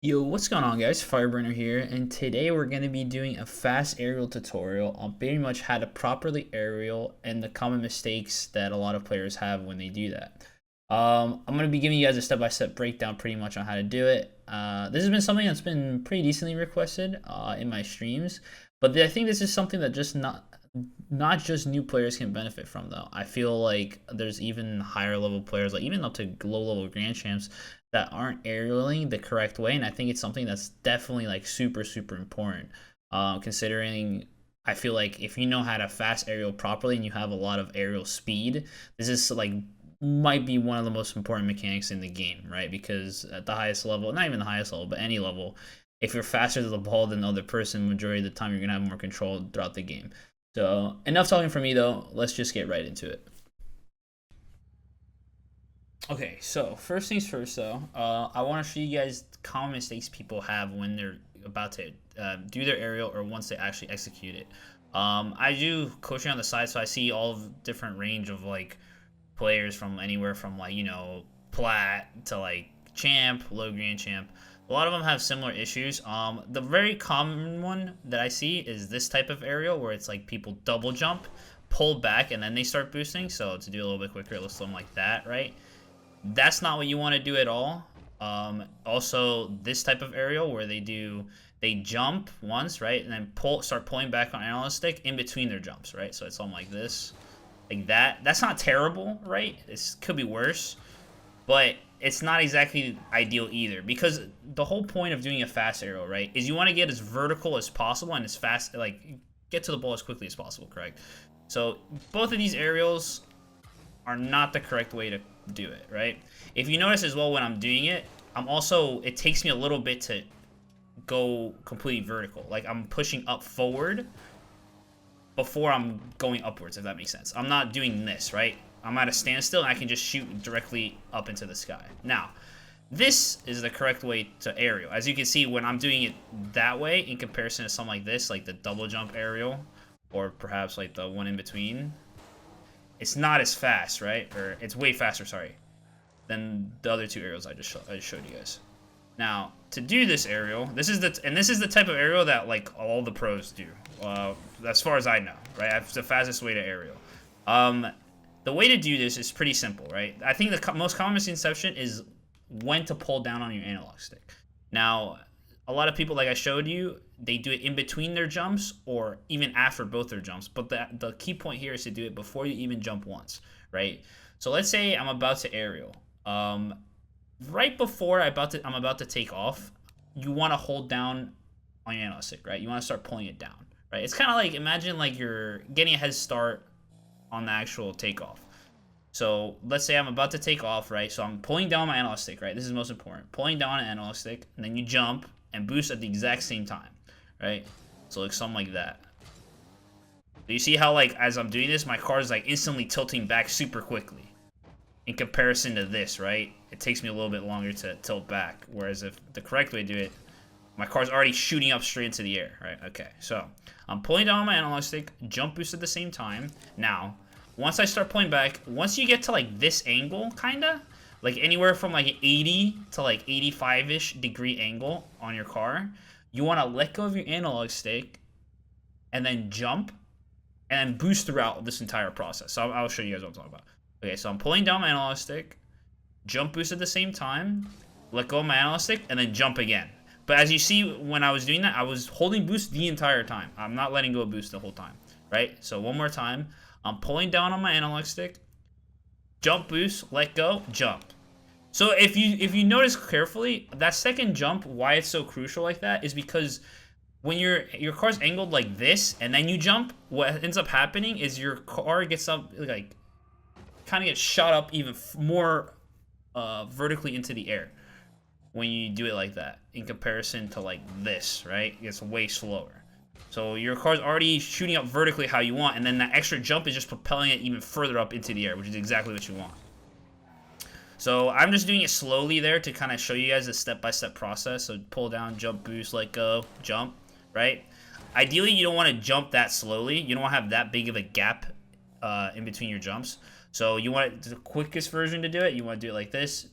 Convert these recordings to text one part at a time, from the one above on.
Yo, what's going on guys? Fireburner here, and today we're going to be doing a fast aerial tutorial on pretty much how to properly aerial and the common mistakes that a lot of players have when they do that. I'm going to be giving you guys a step-by-step breakdown pretty much on how to do it. This has been something that's been pretty decently requested in my streams, but I think this is something that just not just new players can benefit from though. I feel like there's even higher level players, like even up to low level grand champs, that aren't aerialing the correct way, and I think it's something that's definitely like super important. Considering I feel like if you know how to fast aerial properly and you have a lot of aerial speed, this is like might be one of the most important mechanics in the game, right? Because at the highest level, not even the highest level, but any level, if you're faster to the ball than the other person, majority of the time you're gonna have more control throughout the game. So enough talking for me though. Let's just get right into it. Okay, so first things first though, I want to show you guys common mistakes people have when they're about to do their aerial or once they actually execute it. I do coaching on the side, so I see all of different range of like players from anywhere from like plat to like champ, low grand champ. A lot of them have similar issues. The very common one that I see is this type of aerial where it's like people double jump, pull back, and then they start boosting. So to do a little bit quicker, let's do them like that, right? That's not what you want to do at all. Also, this type of aerial where they jump once, right, and then start pulling back on analyst stick in between their jumps, right? So it's something like this, like that. That's not terrible, right? It could be worse, but it's not exactly ideal either, because the whole point of doing a fast aerial, right, is you want to get as vertical as possible and as fast, like get to the ball as quickly as possible, correct? So both of these aerials are not the correct way to do it, right? If you notice as well when I'm doing it, it takes me a little bit to go completely vertical. Like I'm pushing up forward before I'm going upwards, if that makes sense. I'm not doing this, right? I'm at a standstill and I can just shoot directly up into the sky. Now, this is the correct way to aerial. As you can see, when I'm doing it that way in comparison to something like this, like the double jump aerial, or perhaps like the one in between, it's not as fast, right? Or it's way faster, sorry, than the other two aerials I just showed you guys. Now, to do this aerial, this is the type of aerial that like all the pros do, as far as I know, right? It's the fastest way to aerial. The way to do this is pretty simple, right? I think the most common misconception is when to pull down on your analog stick. Now, a lot of people, like I showed you, they do it in between their jumps or even after both their jumps. But the key point here is to do it before you even jump once, right? So let's say I'm about to aerial. Right before I'm about to take off, you want to hold down on your analog stick, right? You want to start pulling it down, right? It's kind of like, imagine like you're getting a head start on the actual takeoff. So let's say I'm about to take off, right? So I'm pulling down my analog stick, right? This is most important. Pulling down an analog stick, and then you jump and boost at the exact same time, right? So like something like that. So you see how like as I'm doing this, my car is like instantly tilting back super quickly in comparison to this, right? It takes me a little bit longer to tilt back. Whereas if the correct way to do it, my car's already shooting up straight into the air, right? Okay, so I'm pulling down my analog stick, jump boost at the same time. Now, once I start pulling back, once you get to like this angle, kinda, like anywhere from like 80 to like 85-ish degree angle on your car, you want to let go of your analog stick and then jump and then boost throughout this entire process. So I'll show you guys what I'm talking about. Okay, so I'm pulling down my analog stick, jump boost at the same time, let go of my analog stick, and then jump again. But as you see, when I was doing that, I was holding boost the entire time. I'm not letting go of boost the whole time, right? So one more time. I'm pulling down on my analog stick, jump boost, let go, jump. So if you notice carefully, that second jump, why it's so crucial like that is because when your car's angled like this and then you jump, what ends up happening is your car gets up, like, kind of gets shot up even more vertically into the air when you do it like that in comparison to like this, right? It gets way slower. So your car's already shooting up vertically how you want, and then that extra jump is just propelling it even further up into the air, which is exactly what you want. So I'm just doing it slowly there to kind of show you guys the step-by-step process. So pull down, jump, boost, let go, jump, right? Ideally, you don't want to jump that slowly. You don't want to have that big of a gap in between your jumps. So you want the quickest version to do it. You want to do it like this.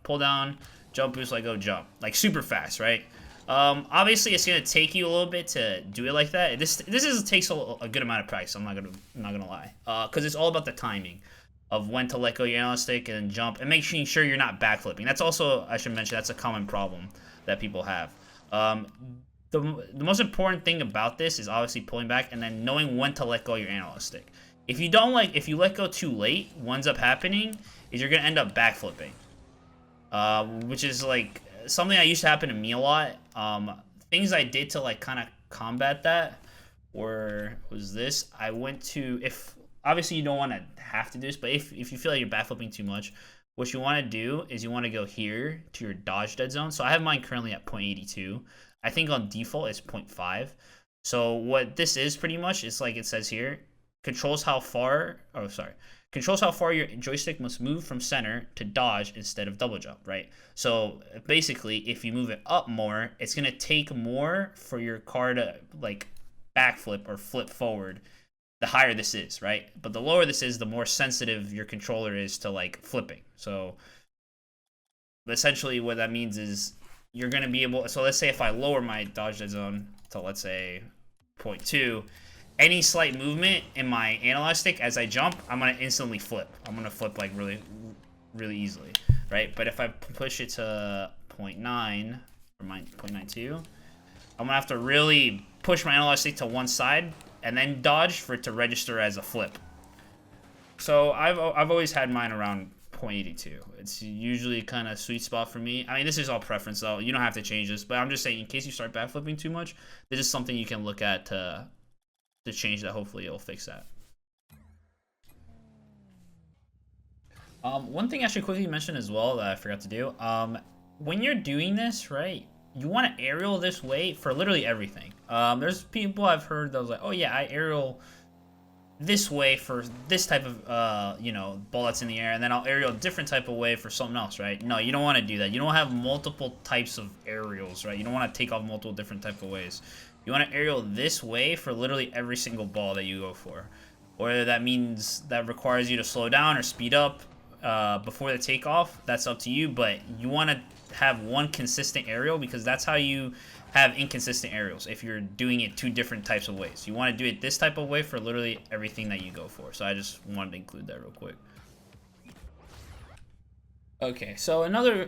Pull down, jump, boost, let go, jump. Like, super fast, right? Obviously, it's gonna take you a little bit to do it like that. This takes a good amount of practice. I'm not gonna lie, because it's all about the timing of when to let go your analog stick and then jump, and making sure you're not backflipping. That's also, I should mention, that's a common problem that people have. The most important thing about this is obviously pulling back and then knowing when to let go your analog stick. If you let go too late, what ends up happening is you're gonna end up backflipping, which is like something that used to happen to me a lot. Things I did to like kind of combat that was this. I went to, if obviously you don't want to have to do this, but if you feel like you're backflipping too much, what you want to do is you want to go here to your dodge dead zone. So I have mine currently at 0.82. I think on default it's 0.5. So what this is pretty much, it's like it says here, controls how far your joystick must move from center to dodge instead of double jump, right? So basically, if you move it up more, it's gonna take more for your car to like backflip or flip forward. The higher this is, right? But the lower this is, the more sensitive your controller is to like flipping. So essentially what that means is you're going to be able, so let's say if I lower my dodge dead zone to, let's say 0.2, any slight movement in my analog stick as I jump, I'm going to instantly flip. I'm going to flip like really, really easily, right? But if I push it to 0.9 or 0.92, I'm going to have to really push my analog stick to one side and then dodge for it to register as a flip. So I've always had mine around 0.82. It's usually kind of sweet spot for me. I mean, this is all preference though. You don't have to change this, but I'm just saying in case you start backflipping too much, this is something you can look at to change that. Hopefully it'll fix that. One thing I should quickly mention as well that I forgot to do. When you're doing this, right, you want to aerial this way for literally everything. There's people I've heard that was like, oh yeah, I aerial this way for this type of ball that's in the air, and then I'll aerial a different type of way for something else, right? No, you don't want to do that. You don't have multiple types of aerials, right? You don't want to take off multiple different type of ways. You want to aerial this way for literally every single ball that you go for. Whether that means that requires you to slow down or speed up before the takeoff, that's up to you, but you want to have one consistent aerial, because that's how you have inconsistent aerials if you're doing it two different types of ways. You want to do it this type of way for literally everything that you go for. So I just wanted to include that real quick. Okay, so another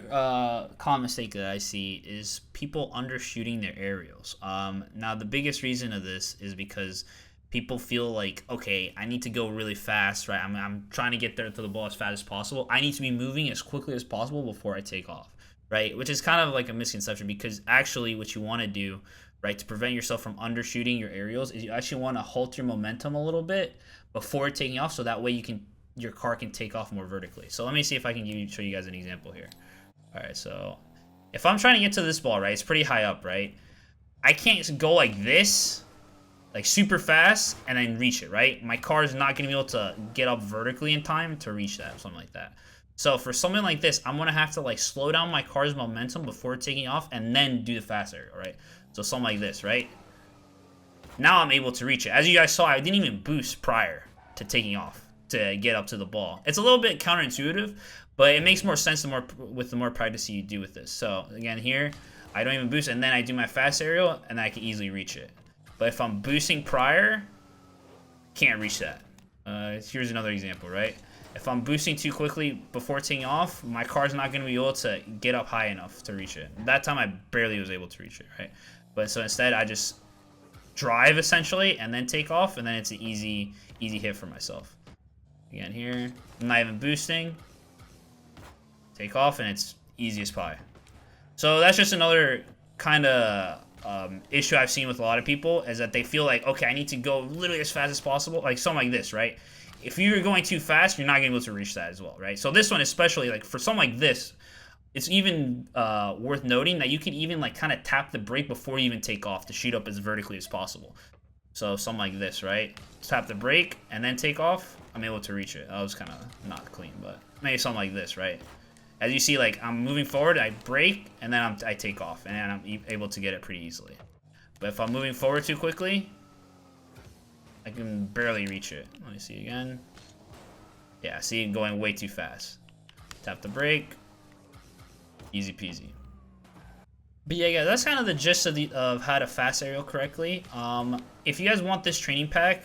common mistake that I see is people undershooting their aerials. Now the biggest reason of this is because people feel like, okay, I need to go really fast, right? I'm trying to get there to the ball as fast as possible. I need to be moving as quickly as possible before I take off, right? Which is kind of like a misconception, because actually what you want to do, right, to prevent yourself from undershooting your aerials is you actually want to halt your momentum a little bit before taking off, so that way your car can take off more vertically. So let me see if I can show you guys an example here. All right, so if I'm trying to get to this ball, right, it's pretty high up, right? I can't go like this, like super fast, and then reach it, right? My car is not going to be able to get up vertically in time to reach that, something like that. So for something like this, I'm going to have to like slow down my car's momentum before taking off and then do the fast aerial, right? So something like this, right? Now I'm able to reach it. As you guys saw, I didn't even boost prior to taking off to get up to the ball. It's a little bit counterintuitive, but it makes more sense with the more practice you do with this. So again, here, I don't even boost, and then I do my fast aerial, and I can easily reach it. But if I'm boosting prior, can't reach that. Here's another example, right? If I'm boosting too quickly before taking off, my car's not going to be able to get up high enough to reach it. That time I barely was able to reach it, right? But so instead I just drive essentially and then take off, and then it's an easy hit for myself. Again here, I'm not even boosting. Take off, and it's easy as pie. So that's just another kind of issue I've seen with a lot of people, is that they feel like, okay, I need to go literally as fast as possible, like something like this, right? If you're going too fast, you're not going to be able to reach that as well, right? So this one, especially, like for something like this, it's even worth noting that you can even like kind of tap the brake before you even take off to shoot up as vertically as possible. So something like this, right? Tap the brake and then take off. I'm able to reach it. That was kind of not clean, but maybe something like this, right? As you see, like I'm moving forward, I brake, and then I take off, and then I'm able to get it pretty easily. But if I'm moving forward too quickly, I can barely reach it. Let me see again. Yeah, see, going way too fast. Tap the brake. Easy peasy. But yeah, guys, that's kind of the gist of how to fast aerial correctly. If you guys want this training pack,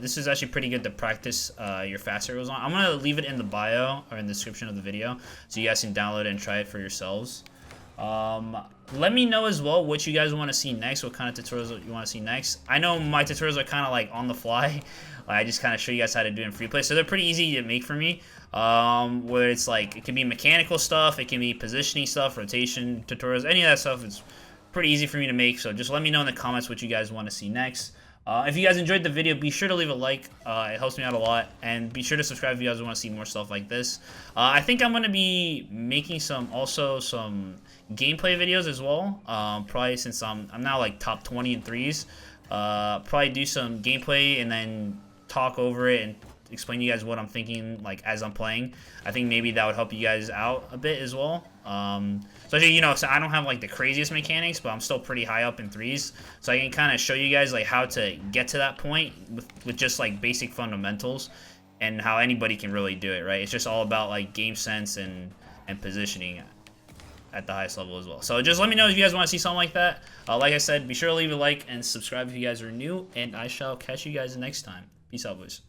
this is actually pretty good to practice your fast aerials on. I'm gonna leave it in the bio or in the description of the video, so you guys can download it and try it for yourselves. Let me know as well what you guys want to see next, what kind of tutorials you want to see next. I know my tutorials are kind of like on the fly. I just kind of show you guys how to do it in free play, so they're pretty easy to make for me. Where it's like, it can be mechanical stuff, it can be positioning stuff, rotation tutorials, any of that stuff. It's pretty easy for me to make, so just let me know in the comments what you guys want to see next. If you guys enjoyed the video, be sure to leave a like. It helps me out a lot. And be sure to subscribe if you guys want to see more stuff like this. I think I'm going to be making some gameplay videos as well. Probably since I'm now like top 20 in threes. Probably do some gameplay and then talk over it and explain to you guys what I'm thinking like as I'm playing. I think maybe that would help you guys out a bit as well. Especially, you know, so I don't have like the craziest mechanics, but I'm still pretty high up in threes, so I can kind of show you guys like how to get to that point with just like basic fundamentals, and how anybody can really do it, right? It's just all about like game sense and positioning at the highest level as well. So just let me know if you guys want to see something like that. Like I said, be sure to leave a like and subscribe if you guys are new, and I shall catch you guys next time. Peace out, boys.